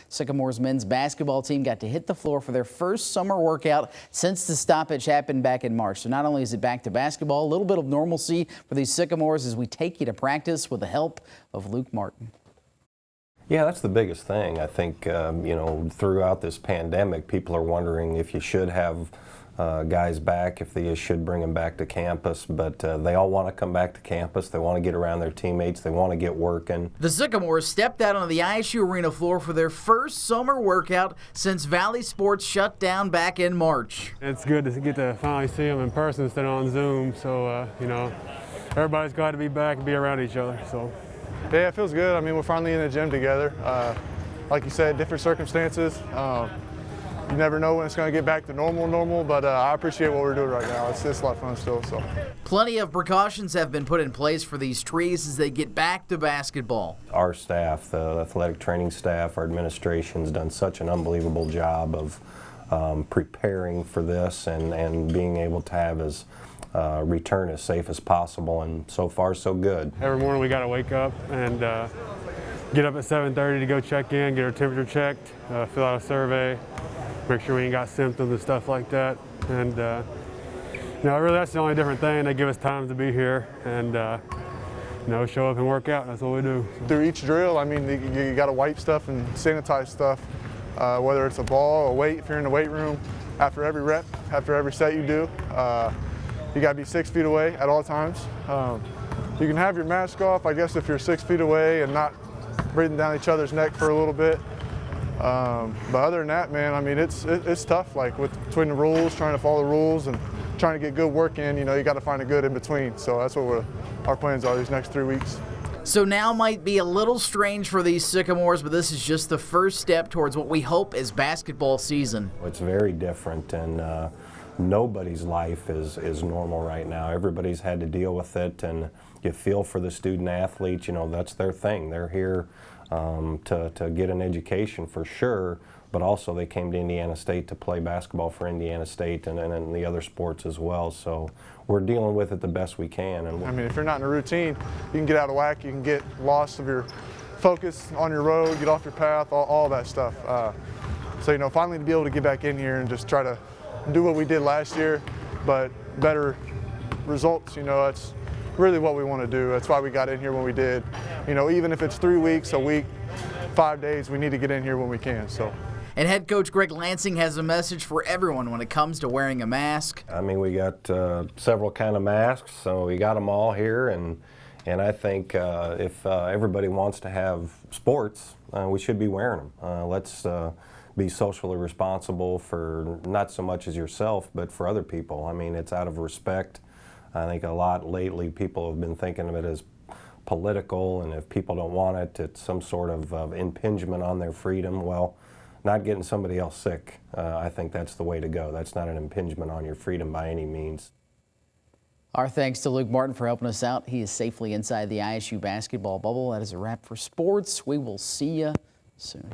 Sycamores men's basketball team got to hit the floor for their first summer workout since the stoppage happened back in March. So not only is it back to basketball, a little bit of normalcy for these Sycamores as we take you to practice with the help of Luke Martin. Yeah, that's the biggest thing. I think, throughout this pandemic, people are wondering if you should have guys back, if you should bring them back to campus, but they all want to come back to campus. They want to get around their teammates. They want to get working. The Sycamores stepped out on the ISU arena floor for their first summer workout since Valley Sports shut down back in March. It's good to get to finally see them in person instead of on Zoom, so, everybody's glad to be back and be around each other. So. Yeah, it feels good. I mean, we're finally in the gym together. Like you said, different circumstances. You never know when it's going to get back to normal, but I appreciate what we're doing right now. It's a lot of fun still. So. Plenty of precautions have been put in place for these trees as they get back to basketball. Our staff, the athletic training staff, our administration's done such an unbelievable job of preparing for this and being able to have as return as safe as possible, and so far so good. Every morning we got to wake up and get up at 7:30 to go check in, get our temperature checked, fill out a survey, make sure we ain't got symptoms and stuff like that. And really that's the only different thing. They give us time to be here and show up and work out. That's what we do. Through each drill, I mean, you got to wipe stuff and sanitize stuff, whether it's a ball, a weight, if you're in the weight room. After every rep, after every set you do, you got to be 6 feet away at all times. You can have your mask off, I guess, if you're 6 feet away and not breathing down each other's neck for a little bit. But other than that, man, I mean, it's tough. Like between the rules, trying to follow the rules and trying to get good work in. You got to find a good in between. So that's what our plans are these next 3 weeks. So now might be a little strange for these Sycamores, but this is just the first step towards what we hope is basketball season. It's very different, and nobody's life is normal right now. Everybody's had to deal with it, and you feel for the student athletes. That's their thing. They're here to get an education for sure, but also they came to Indiana State to play basketball for Indiana State and the other sports as well. So we're dealing with it the best we can. And I mean, if you're not in a routine, you can get out of whack, you can get lost of your focus on your road, get off your path, all that stuff. So finally to be able to get back in here and just try to do what we did last year, but better results, that's really what we want to do. That's why we got in here when we did. Even if it's 3 weeks, a week, 5 days, we need to get in here when we can. So. And head coach Greg Lansing has a message for everyone when it comes to wearing a mask. I mean, we got several kind of masks, so we got them all here, and I think if everybody wants to have sports, we should be wearing them. Let's be socially responsible for not so much as yourself, but for other people. I mean, it's out of respect. I think a lot lately people have been thinking of it as political, and if people don't want it, it's some sort of impingement on their freedom. Well, not getting somebody else sick, I think that's the way to go. That's not an impingement on your freedom by any means. Our thanks to Luke Martin for helping us out. He is safely inside the ISU basketball bubble. That is a wrap for sports. We will see you soon.